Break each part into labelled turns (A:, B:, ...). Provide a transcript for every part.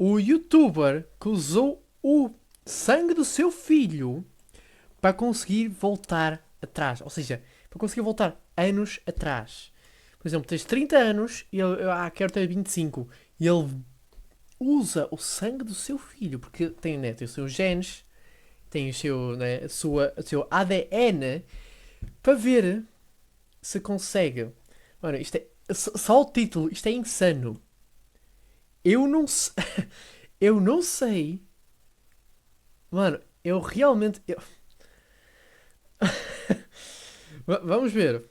A: o youtuber que usou o sangue do seu filho para conseguir voltar atrás. Ou seja, para conseguir voltar anos atrás. Por exemplo, tens 30 anos e ele, quero ter 25. E ele usa o sangue do seu filho, porque tem, né, tem os seus genes, tem o seu, né, o seu ADN, para ver se consegue. Mano, isto é. Só o título, isto é insano. Eu não sei. Eu não sei. Mano, eu realmente. Vamos ver.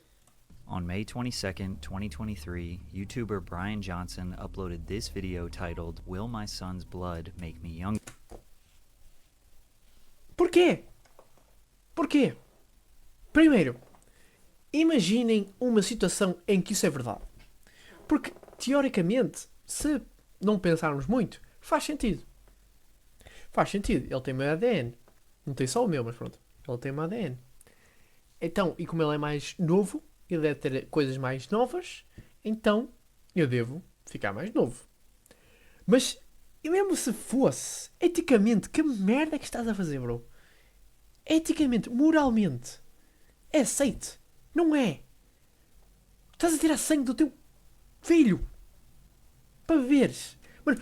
B: On May 22nd, 2023, YouTuber Brian Johnson uploaded this video titled, "Will My Son's Blood Make Me Younger?"
A: Porquê? Porquê? Primeiro, imaginem uma situação em que isso é verdade. Porque, teoricamente, se não pensarmos muito, faz sentido. Faz sentido. Ele tem o meu ADN. Não tem só o meu, mas pronto. Ele tem o meu ADN. Então, e como ele é mais novo, ele deve ter coisas mais novas, então eu devo ficar mais novo. Mas, e mesmo se fosse, eticamente, que merda é que estás a fazer, bro? Eticamente, moralmente, é aceite. Não é. Estás a tirar sangue do teu filho. Para veres. Mano,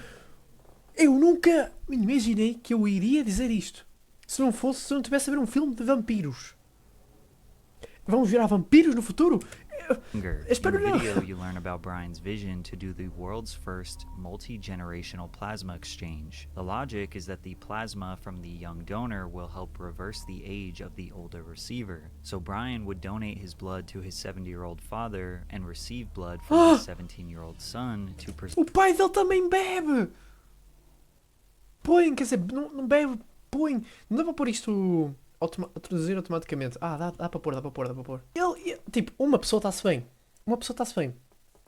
A: eu nunca me imaginei que eu iria dizer isto. Se não tivesse a ver um filme de vampiros. Vamos virar vampiros no futuro?
B: In
A: Espero
B: the
A: não.
B: video, you learn about Brian's vision to do the world's first multi-generational plasma exchange. The logic is that the plasma from the young donor will help reverse the age of the older receiver. So Brian would donate his blood to his 70-year-old father and receive blood from his 17-year-old son to
A: O pai dele também bebe. Põe, quer dizer, não bebe, põe. Não dá para pôr isto traduzir automaticamente. Dá para pôr, dá para pôr, dá para pôr. Tipo, uma pessoa está-se bem. Uma pessoa está-se bem.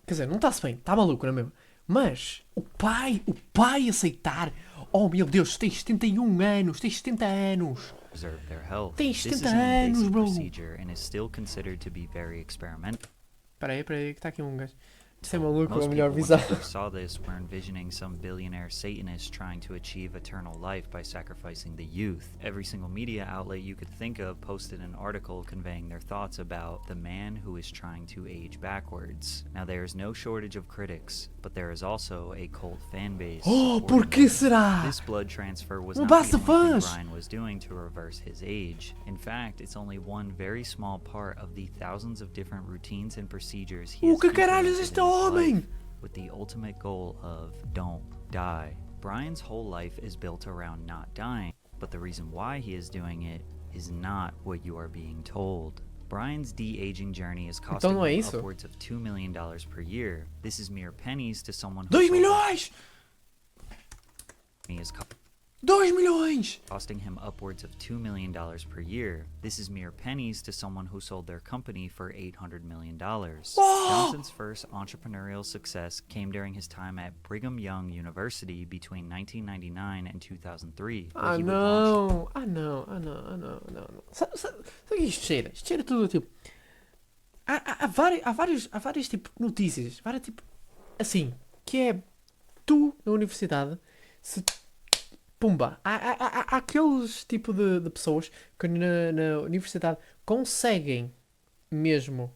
A: Quer dizer, não está-se bem, está maluco, não é mesmo? Mas o pai aceitar. Oh meu Deus, tens 71 anos, tens 70 anos.
B: preserve their health.
A: Tens
B: This is
A: 70
B: an
A: anos,
B: invasive
A: bro.
B: procedure and is still considered to be very experimental.
A: Espera aí, que está aqui um gajo. Isto é maluco, é
B: Most
A: melhor
B: people, when
A: visão.
B: they first saw this, were envisioning some billionaire Satanist trying to achieve eternal life by sacrificing the youth. Every single media outlet you could think of posted an article conveying their thoughts about the man who is trying to age backwards. Now, there is no shortage of critics, but there is also a cult fan base.
A: Oh,
B: supporting
A: por que
B: him.
A: será?
B: This blood transfer was
A: Uma
B: not
A: base
B: the
A: de
B: only thing
A: fãs.
B: Brian was doing to reverse his age. In fact, it's only one very small part of the thousands of different routines and procedures he
A: O
B: has
A: que caralho é
B: implemented
A: este
B: in his
A: homem?
B: life, with the ultimate goal of don't die. Brian's whole life is built around not dying, but the reason why he is doing it is not what you are being told. Brian's de-aging journey is costing
A: não é
B: him
A: isso?
B: upwards of $2 million per year. This is mere pennies to someone who
A: 2
B: sold their
A: milhões!
B: company is
A: 2 milhões!
B: costing him upwards of $2 million per year. This is mere pennies to someone who sold their company for $800 million. Johnson's first entrepreneurial success came during his time at Brigham Young University between 1999 and 2003. where he would launch
A: não. Sabe o que isto cheira? Isto cheira tudo tipo. Há várias tipo notícias, várias tipo assim, que é tu na universidade se pumba. Há aqueles tipo de pessoas que na universidade conseguem mesmo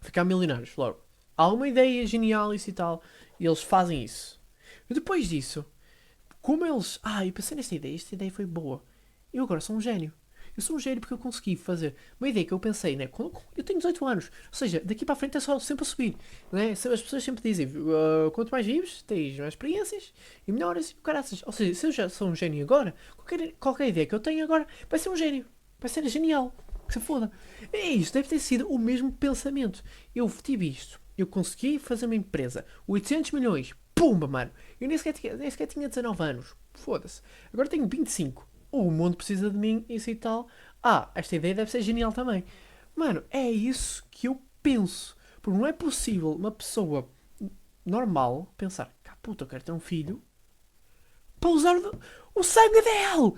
A: ficar milionários. Logo, há uma ideia genial isso e tal, e eles fazem isso. E depois disso, como eles. Eu pensei nesta ideia, esta ideia foi boa. Eu agora sou um gênio. Eu sou um gênio porque eu consegui fazer uma ideia que eu pensei, né? Eu tenho 18 anos, ou seja, daqui para a frente é só sempre a subir, né? As pessoas sempre dizem, quanto mais vives, tens mais experiências e melhoras e caraças. Ou seja, se eu já sou um gênio agora, qualquer ideia que eu tenho agora vai ser um gênio, vai ser genial, que se foda. É isso, deve ter sido o mesmo pensamento. Eu tive isto, eu consegui fazer uma empresa, 800 milhões, pumba, mano. Eu nem sequer tinha 19 anos, foda-se. Agora tenho 25. O mundo precisa de mim, isso e tal. Esta ideia deve ser genial também. Mano, é isso que eu penso. Porque não é possível uma pessoa normal pensar, puta, eu quero ter um filho para usar o sangue dele.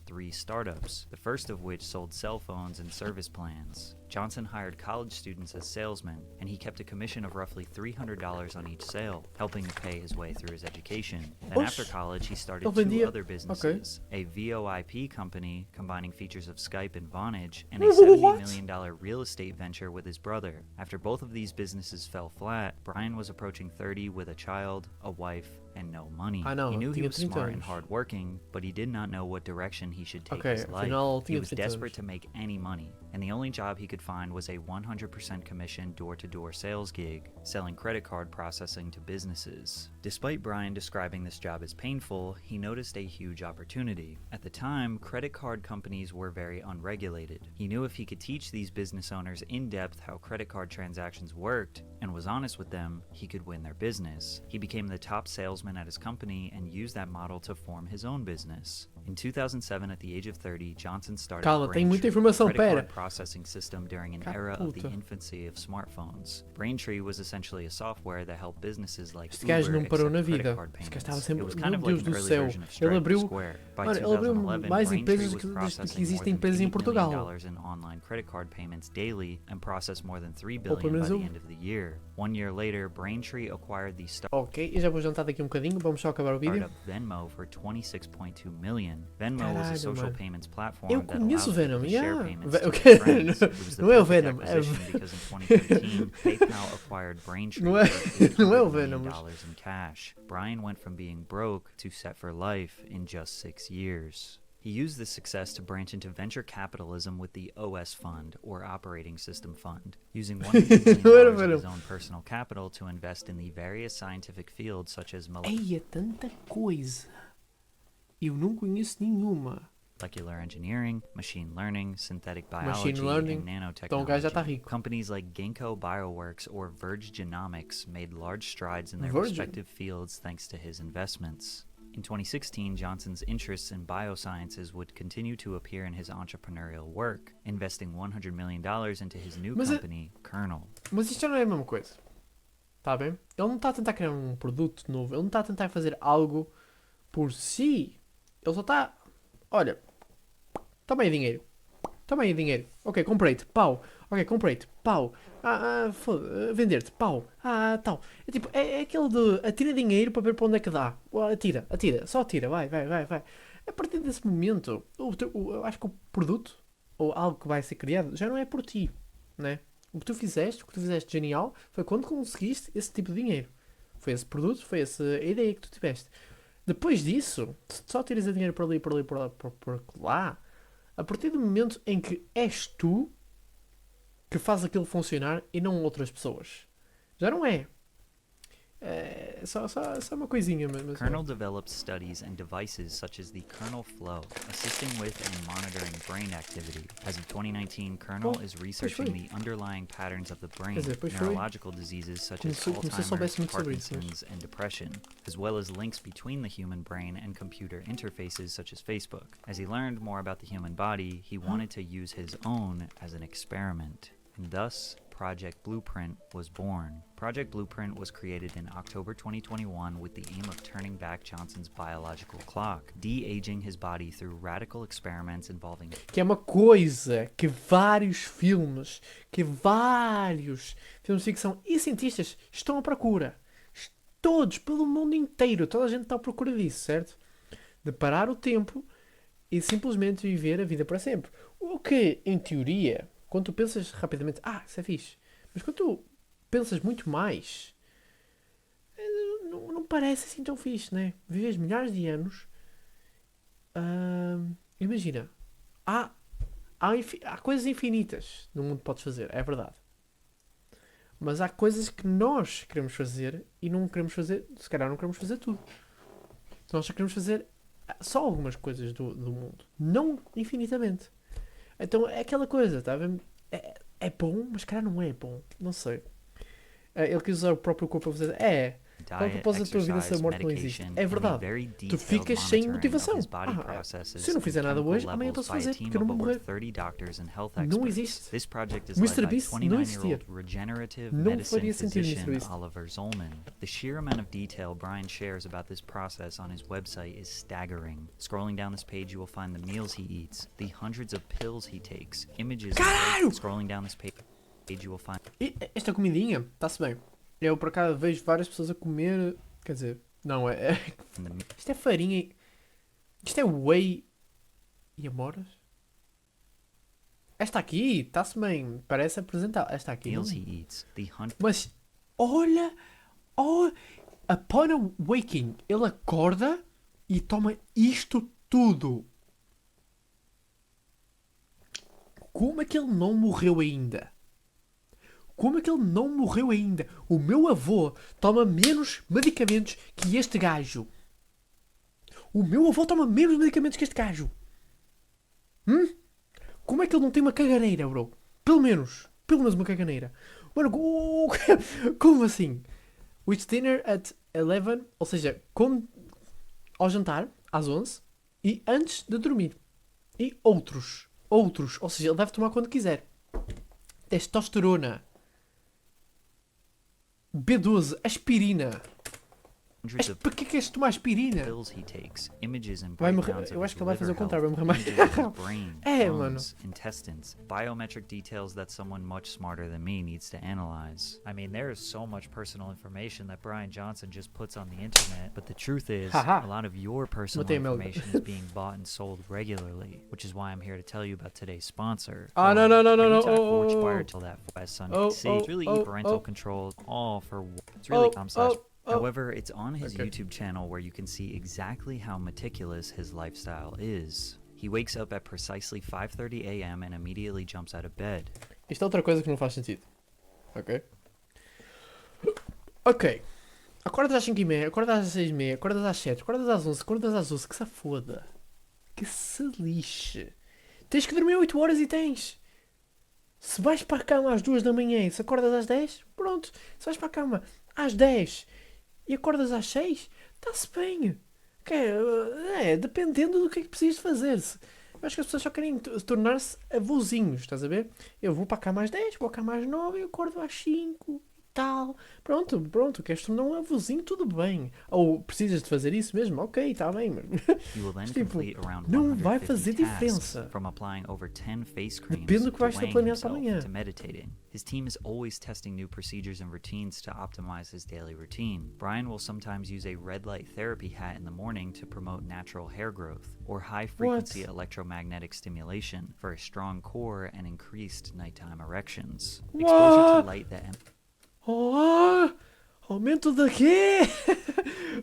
B: 3 startups, the first of which sold cell phones and service plans. Johnson hired college students as salesmen, and he kept a commission of roughly $300 on each sale, helping to pay his way through his education. Then
A: Oxe,
B: after college, he started
A: ele
B: two
A: vendia.
B: other businesses, a VoIP company combining features of Skype and Vonage, and a
A: What?
B: $70 million real estate venture with his brother. After both of these businesses fell flat, Brian was approaching 30 with a child, a wife, and no money.
A: Ah, não,
B: He knew he
A: tinha
B: was
A: 30
B: smart and
A: anos.
B: hardworking, but he did not know what direction he should take
A: Ok,
B: his life.
A: afinal
B: He
A: tinha
B: was
A: 30
B: desperate
A: anos.
B: to make any money, and the only job he could find was a 100% commission door-to-door sales gig, selling credit card processing to businesses. Despite Brian describing this job as painful, he noticed a huge opportunity. At the time, credit card companies were very unregulated. He knew if he could teach these business owners in depth how credit card transactions worked, and was honest with them, he could win their business. He became the top salesman at his company and used that model to form his own business. In 2007, at the age of 30, Johnson started
A: Calma, tem muita
B: Braintree,
A: informação,
B: a credit
A: pera.
B: card processing system during an
A: Cá,
B: era of the
A: puta.
B: infancy of smartphones. Braintree was essentially a software that helped businesses like
A: Este gajo
B: Uber
A: não parou
B: accept
A: na
B: credit
A: vida.
B: card
A: Este gajo
B: payments.
A: estava sempre.
B: It was kind
A: Meu
B: of like
A: Deus
B: an
A: do
B: early
A: céu.
B: version of
A: Ele
B: Stripe or
A: abriu.
B: Square. By
A: Mano, ele abriu
B: 2011,
A: mais
B: Braintree
A: empresas
B: was
A: que
B: processing
A: existem
B: more than
A: empresas em
B: $8
A: Portugal.
B: million in online credit card payments daily and processed more than $3
A: Ou pelo
B: billion by
A: menos
B: the
A: eu.
B: end of the year. 1 year later, Braintree acquired the
A: Ok, eu já vou jantar daqui um bocadinho. Vamos só acabar o vídeo.
B: startup Venmo for $26.2 million. Venmo was a
A: Caralho,
B: social
A: mano.
B: payments platform
A: Eu
B: that
A: conheço o
B: allowed
A: Venom,
B: people to share
A: yeah.
B: payments to
A: Ok,
B: their friends. It was the
A: não é o
B: perfect
A: Venom, é
B: acquisition because in 2013, PayPal acquired Braintree
A: Não é-
B: for
A: não é o
B: $800 million
A: Venom.
B: in cash. Brian went from being broke to set for life in just 6 years. He used this success to branch into venture capitalism with the OS Fund, or Operating System Fund, using $100
A: Não era
B: million of his
A: Venom.
B: own personal capital to invest in the various scientific fields such as
A: Ei, é tanta coisa. Eu não conheço nenhuma.
B: molecular engineering, machine learning, synthetic
A: Machine
B: biology,
A: learning.
B: and nanotechnology.
A: Então o gajo já está rico.
B: Companies like Ginkgo Bioworks or Verge Genomics made large strides in their
A: Verge?
B: respective fields thanks to his investments. In 2016, Johnson's interests in biosciences would continue to appear in his entrepreneurial work, investing $100 million into his new
A: Mas é-
B: company, Kernel.
A: Mas isto já não é a mesma coisa. Está bem? Ele não está a tentar criar um produto novo. Ele não está a tentar fazer algo por si. Ele só está. Olha, toma aí dinheiro. Toma aí dinheiro. Ok, comprei-te. Pau. Ok, comprei-te. Pau. Vender-te. Pau. Tal. É tipo, é aquele de atira dinheiro para ver para onde é que dá. Atira, atira. Só atira. Vai. A partir desse momento, eu acho que o produto, ou algo que vai ser criado, já não é por ti. Né? O que tu fizeste genial, foi quando conseguiste esse tipo de dinheiro. Foi esse produto, foi essa ideia que tu tiveste. Depois disso, se só tiras o dinheiro por ali, por lá, a partir do momento em que és tu que faz aquilo funcionar e não outras pessoas. Já não é. É só uma coisinha mesmo.
B: Kernel develops studies and devices such as the Kernel Flow, assisting with and monitoring brain activity. As of 2019, Kernel
A: Oh,
B: is researching
A: foi.
B: the underlying patterns of the brain,
A: Quer dizer, pois foi.
B: neurological diseases such as
A: Como se eu soubesse
B: Alzheimer's,
A: muito sobre isso, mas-
B: Parkinson's, and depression, as well as links between the human brain and computer interfaces such as Facebook. As he learned more about the human body, he wanted to use his own as an experiment, and thus Project Blueprint was born. Project Blueprint was created in October 2021 with the aim of turning back Johnson's biological clock, de-aging his body through radical experiments involving
A: Que é uma coisa que vários filmes de ficção e cientistas estão à procura. Todos, pelo mundo inteiro, toda a gente está à procura disso, certo? De parar o tempo e simplesmente viver a vida para sempre. O que, em teoria, quando tu pensas rapidamente, isso é fixe. Mas quando tu pensas muito mais, não parece assim tão fixe, né? Vives milhares de anos. Imagina, há coisas infinitas no mundo que podes fazer, é verdade. Mas há coisas que nós queremos fazer e não queremos fazer, se calhar não queremos fazer tudo. Nós só queremos fazer só algumas coisas do mundo, não infinitamente. Então é aquela coisa, tá a ver? É bom, mas calhar não é bom. Não sei. Ele quis usar o próprio corpo para fazer. Qual é o
B: diet,
A: propósito da tua vida se a
B: exercise,
A: morte não existe?
B: medication,
A: É
B: and the
A: verdade.
B: very
A: Tu
B: detailed
A: ficas sem
B: monitoring of
A: motivação.
B: his body
A: Se eu
B: processes
A: não
B: and
A: fizer nada
B: chemical
A: hoje, amanhã
B: levels
A: posso
B: by a
A: fazer,
B: team
A: porque eu não
B: of
A: vou
B: over
A: morrer.
B: 30 doctors and health
A: Não
B: experts.
A: existe.
B: This project is
A: O
B: led
A: Mr.
B: by
A: Beast não existia.
B: 29-year-old regenerative
A: Não
B: medicine
A: faria sentido Mr.
B: physician
A: Beast.
B: Oliver Zolman. The sheer amount of detail Brian shares about this process on his website is staggering. Scrolling down this page, you will find the meals he eats, the hundreds of pills he takes, images.
A: Caralho!
B: Scrolling down this page, you will find
A: E esta comidinha, está-se bem. Eu por acaso vejo várias pessoas a comer. Quer dizer, não, isto é farinha. Isto é whey e amoras? Esta aqui, está-se bem. Parece apresentável. Esta aqui. Não.
B: meals he eats, the hundreds.
A: Mas olha. Oh, upon waking, ele acorda e toma isto tudo. Como é que ele não morreu ainda? Como é que ele não morreu ainda? O meu avô toma menos medicamentos que este gajo. O meu avô toma menos medicamentos que este gajo. Como é que ele não tem uma caganeira, bro? Pelo menos uma caganeira. Mano, como assim? With dinner at 11, ou seja, come ao jantar às 11 e antes de dormir. E outros, ou seja, ele deve tomar quando quiser. Testosterona. B12, aspirina. Para que queres tomar aspirina?
B: Pills he takes, images and
A: Vai
B: breakdowns
A: morrer.
B: of
A: Eu
B: his
A: acho que ele vai fazer
B: liver
A: o contrário, vai
B: health,
A: morrer
B: images of his
A: mais.
B: brain,
A: É,
B: bones, intestines, biometric details that someone much smarter than me needs to analyze. I mean, there is so much personal information that Brian Johnson just puts on the internet, but the truth is,
A: Haha.
B: a lot of your personal
A: Matei a melga.
B: information is being bought and sold regularly, which is why I'm here to tell you about today's sponsor.
A: Ah, no.
B: Till that as Sunday.
A: Oh,
B: See,
A: oh,
B: it's really
A: oh,
B: parental
A: oh.
B: control, all for it's really
A: Oh.
B: However, it's on his
A: Okay.
B: YouTube channel where you can see exactly how meticulous his lifestyle is. He wakes up at precisely 5:30 a.m. and immediately jumps out of bed.
A: Isto é outra coisa que não faz sentido. Ok. Acordas às 5h30, acordas às 6h30, acordas às 7, acordas às 11, acordas às 12. Que se foda. Que se lixe. Tens que dormir 8 horas e tens. Se vais para a cama às 2 da manhã e se acordas às 10, pronto. Se vais para a cama às 10 e acordas às 6, está-se bem. Dependendo do que é que precisas fazer. Eu acho que as pessoas só querem tornar-se avôzinhos, estás a ver? Eu vou para a cama às 10, vou para a cama às 9 e acordo às 5 e tal. Pronto, queres tornar um avôzinho, tudo bem. Ou precisas de fazer isso mesmo? Ok, está bem.
B: You will then
A: Tipo,
B: complete around
A: não vai
B: 150
A: fazer
B: tasks,
A: diferença.
B: from applying over 10 face creams
A: Depende do que
B: to
A: vais ter
B: weighing
A: planeado para
B: himself
A: amanhã.
B: to meditating. His team is always testing new procedures and routines to optimize his daily routine. Brian will sometimes use a red light therapy hat in the morning to promote natural hair growth, or high frequency electromagnetic stimulation for a strong core and increased nighttime erections. Exposure to light that
A: Aumento de quê?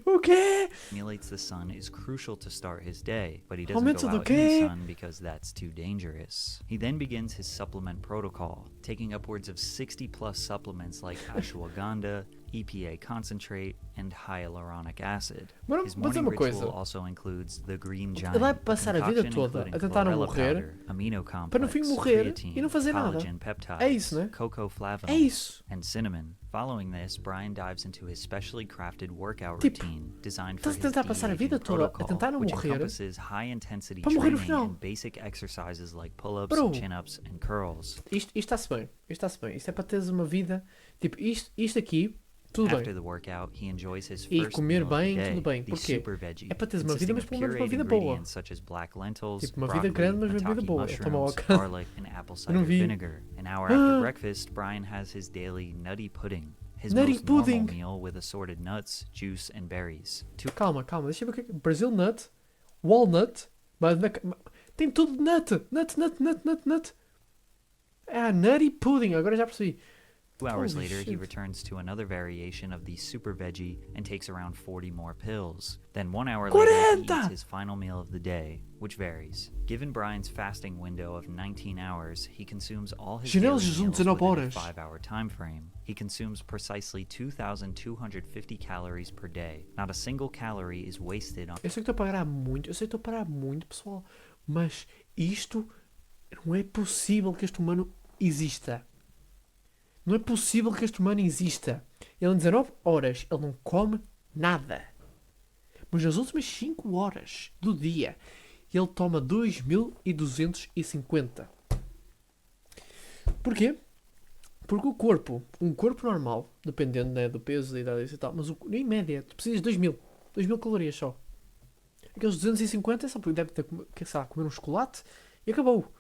A: O quê?
B: emulates the sun is crucial to start his day, but he doesn't
A: Aumento
B: go
A: do
B: out in the
A: quê?
B: sun because that's too dangerous. He then begins his supplement protocol, taking upwards of 60 plus supplements like ashwagandha, EPA concentrate, and hyaluronic acid.
A: Mano,
B: His
A: vou dizer
B: morning
A: uma
B: ritual
A: coisa.
B: also includes the green giant,
A: Ele vai passar a vida
B: concoction
A: toda
B: including
A: a tentar não
B: chlorella
A: morrer,
B: powder, amino complex,
A: para no fim morrer
B: creatine,
A: e não fazer nada.
B: collagen peptides,
A: É isso, né?
B: cocoflavanol,
A: É isso.
B: and cinnamon. Following this, Brian dives into his specially crafted workhout
A: Tipo,
B: routine designed for
A: estás
B: his
A: a tentar passar a vida
B: de-aging
A: toda a
B: protocol,
A: tentar não
B: which
A: morrer,
B: encompasses high-intensity
A: para morrer no
B: training
A: final.
B: and basic exercises like pull-ups,
A: Bro.
B: chin-ups, and curls.
A: Isto está-se bem. Isto é para teres uma vida. Tipo, isto aqui, tudo
B: After
A: bem.
B: the workout, he enjoys his
A: E
B: first
A: comer
B: meal of the
A: bem,
B: day,
A: tudo bem.
B: the
A: Porquê?
B: super veggie,
A: É para teres uma vida,
B: consisting
A: mas
B: of
A: pelo menos uma
B: pureed
A: vida boa.
B: ingredients such as black lentils,
A: Tipo, uma
B: broccoli,
A: vida grande, mas uma vida
B: maitake
A: boa. Eu tomo ao
B: mushrooms,
A: alcance.
B: garlic, and apple
A: Eu não
B: cider
A: vi.
B: vinegar. An hour after breakfast, Brian has his daily nutty pudding. His
A: Nutty
B: most
A: pudding.
B: normal meal with assorted nuts, juice, and berries.
A: Calma, deixa eu ver o que é. Brazil nut, walnut, tem tudo de nut. Nutty pudding, agora já percebi.
B: 2 hours
A: Holy
B: later, he
A: shit.
B: returns to another variation of the super veggie and takes around 40 more pills. Then 1 hour
A: 40!
B: later, he eats his final meal of the day, which varies. Given Brian's fasting window of 19 hours, he consumes all his
A: Janela
B: daily
A: de
B: meals
A: 19
B: within a
A: horas.
B: 5-hour time frame. He consumes precisely 2,250 calories per day. Not a single calorie is wasted on
A: Eu sei que estou a parar muito, pessoal. Mas isto não é possível que este humano exista. Não é possível que este humano exista. Ele em 19 horas, ele não come nada. Mas nas últimas 5 horas do dia, ele toma 2250. Porquê? Porque o corpo, um corpo normal, dependendo, né, do peso, da idade e tal, mas em média, tu precisas de 2000 calorias só. Aqueles 250 é só porque deve ter, sei lá, comer um chocolate e acabou.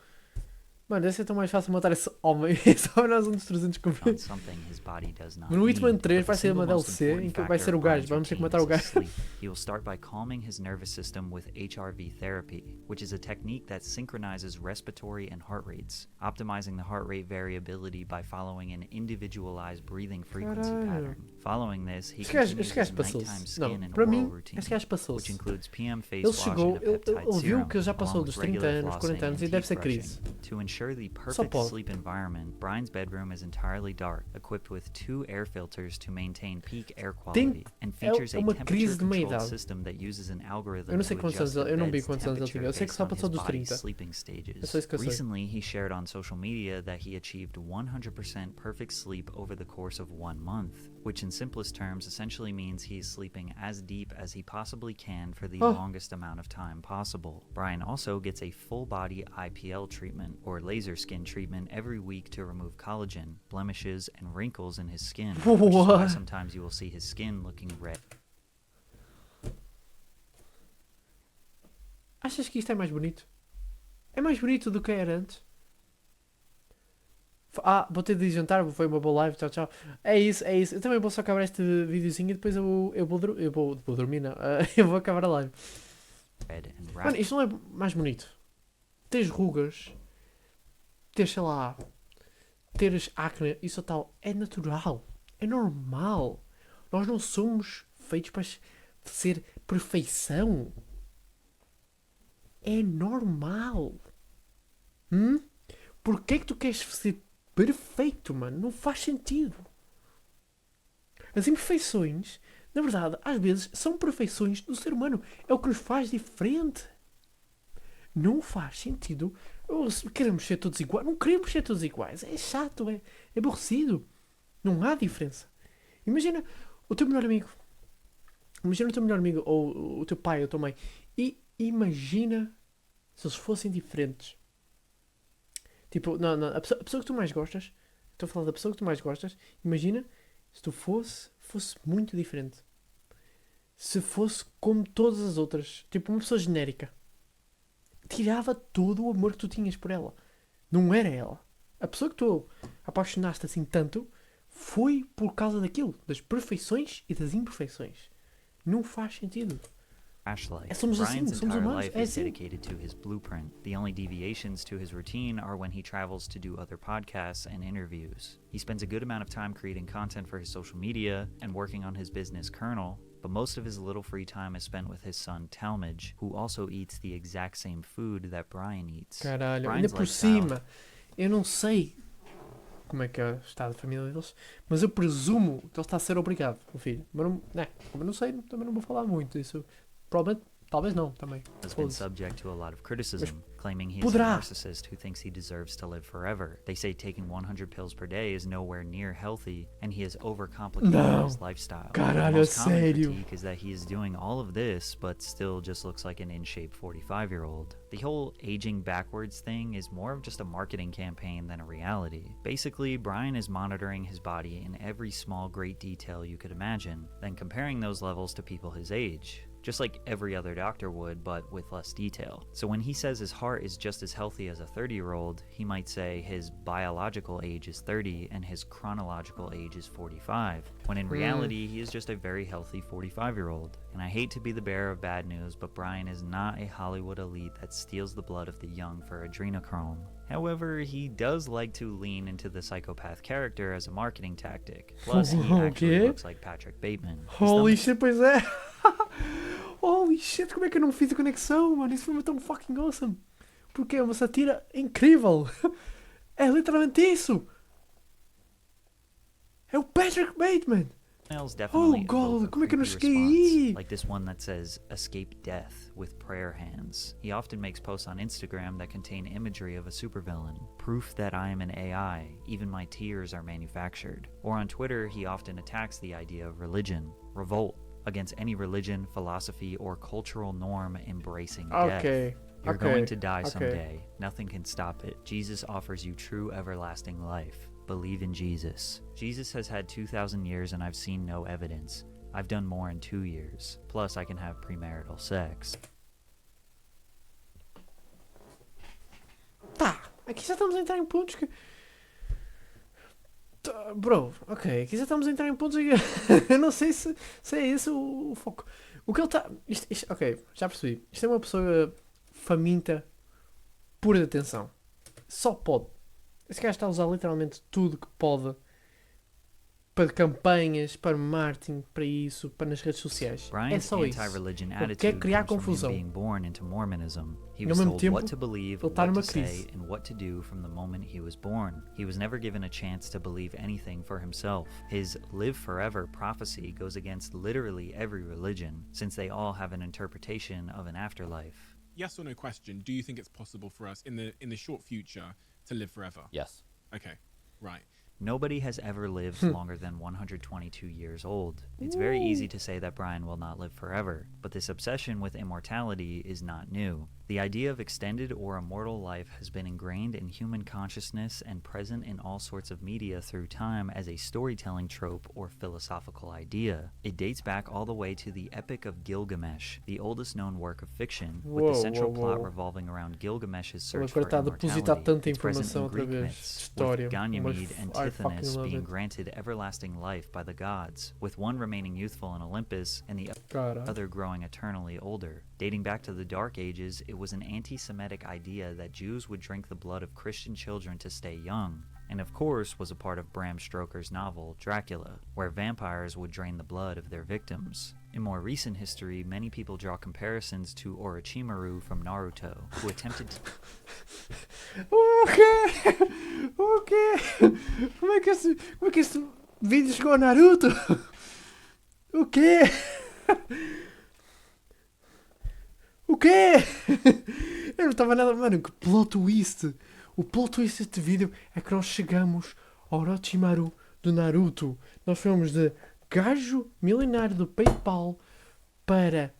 A: Mano, deve ser tão mais fácil matar esse homem. Só nós uns 300 comer.
B: On something his body does not
A: Mas no Hitman
B: need,
A: 3
B: but
A: vai
B: the
A: ser
B: single
A: uma
B: most
A: DLC em
B: important
A: que vai
B: factor
A: ser o
B: of
A: gajo.
B: Brian's
A: Vamos ter que
B: routine
A: matar o
B: is his
A: gajo.
B: sleep. He will start by calming his nervous system with HRV therapy, which is a technique that synchronizes respiratory and heart rates, optimizing the heart rate variability by following an individualized breathing frequency
A: Caralho.
B: pattern. Following this, he
A: Este gajo
B: continues his
A: passou-se.
B: nighttime skin
A: Não,
B: and
A: para
B: oral
A: mim,
B: routine,
A: este gajo
B: which
A: passou-se.
B: includes PM face
A: Ele
B: wash
A: chegou,
B: and a peptide
A: ele viu
B: serum,
A: que ele já
B: along
A: passou
B: with
A: dos 30
B: regular
A: anos, 40
B: flossing
A: anos
B: and
A: e deve
B: teeth
A: ser
B: brushing.
A: crise.
B: To ensure the
A: Só
B: perfect
A: pode.
B: sleep environment, Brian's bedroom is entirely dark, equipped with 2 air filters to maintain peak air quality, and features a
A: uma crise de
B: temperature-controlled
A: meia-idade.
B: system that uses an algorithm
A: Eu não sei
B: to
A: quantos
B: adjust
A: anos
B: the
A: ele, eu não vi
B: bed's
A: quantos anos ele tinha.
B: temperature
A: Eu sei que
B: based
A: só
B: on
A: passou
B: his
A: dos
B: body's
A: 30.
B: sleeping
A: É
B: stages.
A: só isso que eu sei.
B: Recently, he shared on social media that he achieved 100% perfect sleep over the course of 1 month, which in simplest terms essentially means he is sleeping as deep as he possibly can for the
A: Oh.
B: longest amount of time possible. Brian also gets a full-body IPL treatment, or laser skin treatment, every week to remove collagen, blemishes, and wrinkles in his skin, which is why
A: What?
B: sometimes you will see his skin looking red.
A: Achas que isto é mais bonito? É mais bonito do que era antes? Vou ter de ir jantar, foi uma boa live, tchau, tchau. É isso, é isso. Eu também vou só acabar este videozinho e depois vou dormir, não. Eu vou acabar a live.
B: Red and
A: Mano, isto não é mais bonito. Teres rugas, teres, sei lá, teres acne, isso tal, é natural. É normal. Nós não somos feitos para ser perfeição. É normal. Porquê é que tu queres ser perfeito, mano? Não faz sentido. As imperfeições, na verdade, às vezes são perfeições do ser humano. É o que nos faz diferente. Não faz sentido. Queremos ser todos iguais. Não queremos ser todos iguais. É chato, é aborrecido. Não há diferença. Imagina o teu melhor amigo. Imagina o teu melhor amigo, ou o teu pai, ou a tua mãe. E imagina se eles fossem diferentes. Tipo, não, a pessoa que tu mais gostas, estou a falar da pessoa que tu mais gostas, imagina se tu fosse muito diferente. Se fosse como todas as outras, tipo uma pessoa genérica. Tirava todo o amor que tu tinhas por ela. Não era ela. A pessoa que tu apaixonaste assim tanto foi por causa daquilo, das perfeições e das imperfeições. Não faz sentido.
B: Flashlight.
A: Somos assim,
B: Brian's
A: somos
B: entire
A: humanos,
B: life
A: é
B: is
A: assim.
B: dedicated to his blueprint. The only deviations to his routine are when he travels to do other podcasts and interviews. He spends a good amount of time creating content for his social media and working on his business kernel, but most of his little free time is spent with his son Talmadge, who also eats the exact same food that Brian eats.
A: Caralho, ainda
B: Brian's
A: por
B: lifestyle-
A: cima, eu não sei como é que é o estado de família deles, mas eu presumo que ele está a ser obrigado, o filho. Mas não, como eu não sei, também não vou falar muito disso. Provavelmente, talvez não, também.
B: has been
A: Foda-se.
B: subject to a lot of criticism, claiming he is a
A: poderá.
B: narcissist who thinks he deserves to live forever. They say taking 100 pills per day is nowhere near healthy, and he has overcomplicated
A: Não.
B: his lifestyle.
A: Caralho,
B: the most common
A: sério?
B: critique is that he is doing all of this, but still just looks like an in-shape 45-year-old. The whole aging backwards thing is more of just a marketing campaign than a reality. Basically, Brian is monitoring his body in every small great detail you could imagine, then comparing those levels to people his age. Just like every other doctor would, but with less detail. So when he says his heart is just as healthy as a 30-year-old, he might say his biological age is 30 and his chronological age is 45, when in reality, he is just a very healthy 45-year-old. And I hate to be the bearer of bad news, but Brian is not a Hollywood elite that steals the blood of the young for adrenochrome. However, he does like to lean into the psychopath character as a marketing tactic. Plus, he actually
A: Okay.
B: looks like Patrick Bateman. His
A: Holy
B: thumb-
A: shit, pois é. Holy shit, como é que eu não fiz a conexão, mano? Isso foi tão fucking awesome. Porque é uma satira incrível. É literalmente isso. É o Patrick Bateman.
B: Emails
A: Oh,
B: definitely evoke
A: God,
B: a
A: como é que eu não
B: creepy
A: cheguei
B: response,
A: aí?
B: like this one that says, escape death with prayer hands. He often makes posts on Instagram that contain imagery of a supervillain, proof that I am an AI, even my tears are manufactured. Or on Twitter, he often attacks the idea of religion, revolt against any religion, philosophy, or cultural norm embracing death.
A: Ok,
B: You're
A: ok,
B: going to die
A: ok.
B: someday. Nothing can stop it. Jesus offers you true everlasting life. Believe in Jesus. Jesus has had 2,000 years and I've seen no evidence. I've done more in 2 years. Plus, I can have premarital sex.
A: Tá, aqui já estamos a entrar em pontos que. Bro, ok, aqui já estamos a entrar em pontos que. Eu não sei se é esse o foco. O que ele está. Ok, já percebi. Isto é uma pessoa faminta, pura de atenção. Só pode. Esse gajo está a usar literalmente tudo que pode para campanhas, para marketing, para isso, para nas redes sociais. É
B: Brian's
A: só isso.
B: anti-religion
A: Ele quer
B: attitude
A: criar
B: comes from him
A: confusão.
B: being born into Mormonism. He
A: No
B: was
A: mesmo
B: told
A: tempo,
B: what to believe,
A: ele está
B: what
A: numa
B: to say,
A: crise.
B: and what to do from the moment he was born. He was never given a chance to believe anything for himself. His live forever prophecy goes against literally every religion, since they all have an interpretation of an afterlife.
C: Yes or no question, do you think it's possible for us in the short future to live forever?
D: Yes.
C: Okay, right.
B: Nobody has ever lived longer than 122 years old. It's very easy to say that Brian will not live forever, but this obsession with immortality is not new. The idea of extended or immortal life has been ingrained in human consciousness and present in all sorts of media through time as a storytelling trope or philosophical idea. It dates back all the way to the Epic of Gilgamesh, the oldest known work of fiction, with the central plot revolving around Gilgamesh's search for
A: Agora está a depositar
B: immortality.
A: tanta
B: It's present
A: informação
B: in
A: outra
B: Greek
A: vez.
B: myths,
A: História.
B: with Ganymede and
A: I fucking
B: Tithonus
A: love
B: being
A: it.
B: granted everlasting life by the gods, with one remaining youthful in Olympus and the
A: Cara.
B: other growing eternally older. Dating back to the Dark Ages, it was an anti-Semitic idea that Jews would drink the blood of Christian children to stay young, and of course was a part of Bram Stoker's novel, Dracula, where vampires would drain the blood of their victims. In more recent history, many people draw comparisons to Orochimaru from Naruto, who attempted to...
A: O quê? O quê? Como é que esse vídeo chegou ao Naruto? O quê? O quê? Eu não estava nada... Mano, que plot twist. O plot twist deste vídeo é que nós chegamos ao Orochimaru do Naruto. Nós fomos de gajo milionário do PayPal para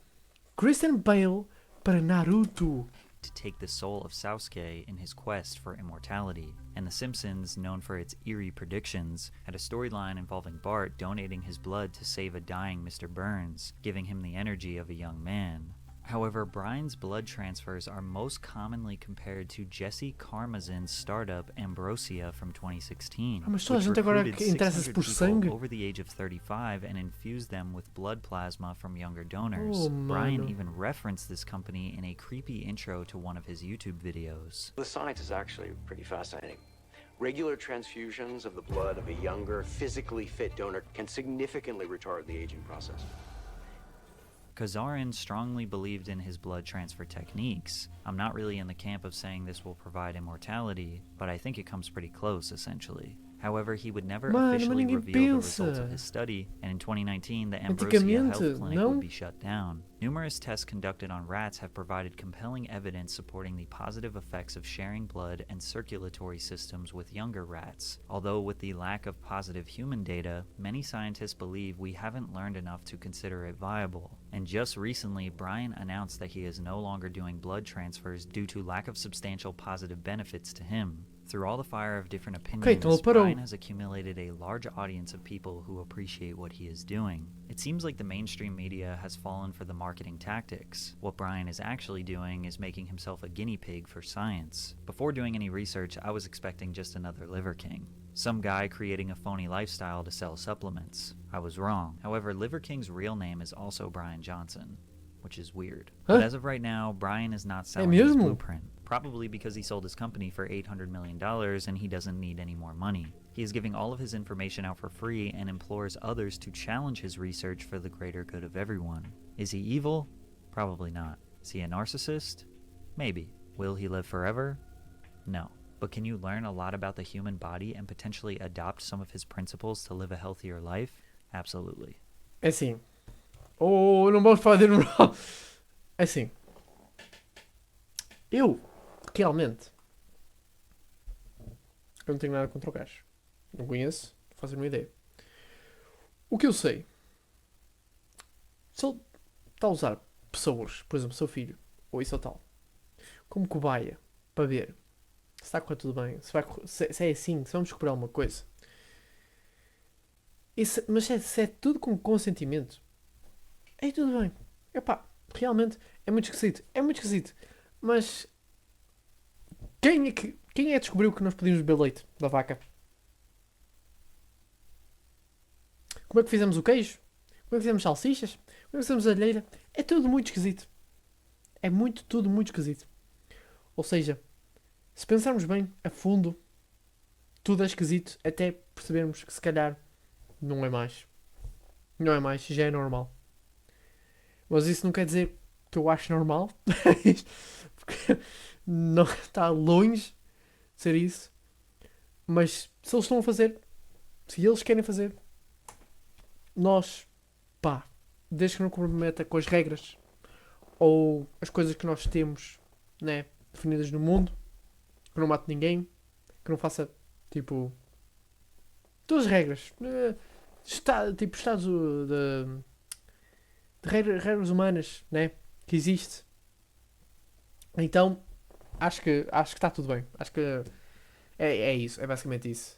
A: Christian Bale para Naruto.
B: to take the soul of Sasuke in his quest for immortality, and The Simpsons, known for its eerie predictions, had a storyline involving Bart donating his blood to save a dying Mr. Burns, giving him the energy of a young man. However, Brian's blood transfers are most commonly compared to Jesse Karmazin's startup Ambrosia from 2016,
A: mas toda a
B: which
A: gente agora
B: recruited
A: que interessa-se
B: 600
A: por
B: people
A: sangue.
B: over the age of 35 and infused them with blood plasma from younger donors.
A: Oh,
B: Brian
A: mano.
B: even referenced this company in a creepy intro to one of his YouTube videos.
E: The science is actually pretty fascinating. Regular transfusions of the blood of a younger, physically fit donor can significantly retard the aging process.
B: Kazarin strongly believed in his blood transfer techniques. I'm not really in the camp of saying this will provide immortality, but I think it comes pretty close, essentially. However, he would never
A: Mano, mas
B: officially
A: ninguém
B: reveal the results
A: pensa.
B: of his study, and in 2019, the Ambrosia
A: Antigamente,
B: Health Clinic
A: não?
B: would be shut down. Numerous tests conducted on rats have provided compelling evidence supporting the positive effects of sharing blood and circulatory systems with younger rats. Although with the lack of positive human data, many scientists believe we haven't learned enough to consider it viable. And just recently, Brian announced that he is no longer doing blood transfers due to lack of substantial positive benefits to him. Through all the fire of different opinions,
A: então ele parou.
B: Brian has accumulated a large audience of people who appreciate what he is doing. It seems like the mainstream media has fallen for the marketing tactics. What Brian is actually doing is making himself a guinea pig for science. Before doing any research, I was expecting just another Liver King. Some guy creating a phony lifestyle to sell supplements. I was wrong. However, Liver King's real name is also Brian Johnson, which is weird.
A: Huh?
B: But as of right now, Brian is not selling his
A: mesmo?
B: blueprint. Probably because he sold his company for $800 million and he doesn't need any more money. He is giving all of his information out for free and implores others to challenge his research for the greater good of everyone. Is he evil? Probably not. Is he a narcissist? Maybe. Will he live forever? No. But can you learn a lot about the human body and potentially adopt some of his principles to live a healthier life? Absolutely.
A: É assim. Ou não vamos falar de moral. É assim. Eu, realmente, eu não tenho nada contra o gajo. Não conheço, não faço uma ideia. O que eu sei, se ele está a usar pessoas, por exemplo, seu filho, ou isso ou tal, como cobaia, para ver se está a correr tudo bem, se é assim, se vamos descobrir alguma coisa. Mas se é tudo com consentimento, é tudo bem. Epá, realmente é muito esquisito. É muito esquisito. Mas quem é que descobriu que nós podíamos beber leite da vaca? Como é que fizemos o queijo? Como é que fizemos salsichas? Como é que fizemos a alheira? É tudo muito esquisito. É tudo muito esquisito. Ou seja, se pensarmos bem, a fundo, tudo é esquisito até percebermos que se calhar não é mais. Não é mais, já é normal. Mas isso não quer dizer que eu acho normal. Porque não está longe de ser isso. Mas se eles estão a fazer, se eles querem fazer, nós, pá, desde que não comprometa com as regras ou as coisas que nós temos, né, definidas no mundo, que não mate ninguém, que não faça, tipo, todas as regras, tipo, estados de regras humanas, né, que existe. Então, acho que está tudo bem. Acho que é isso, é basicamente isso.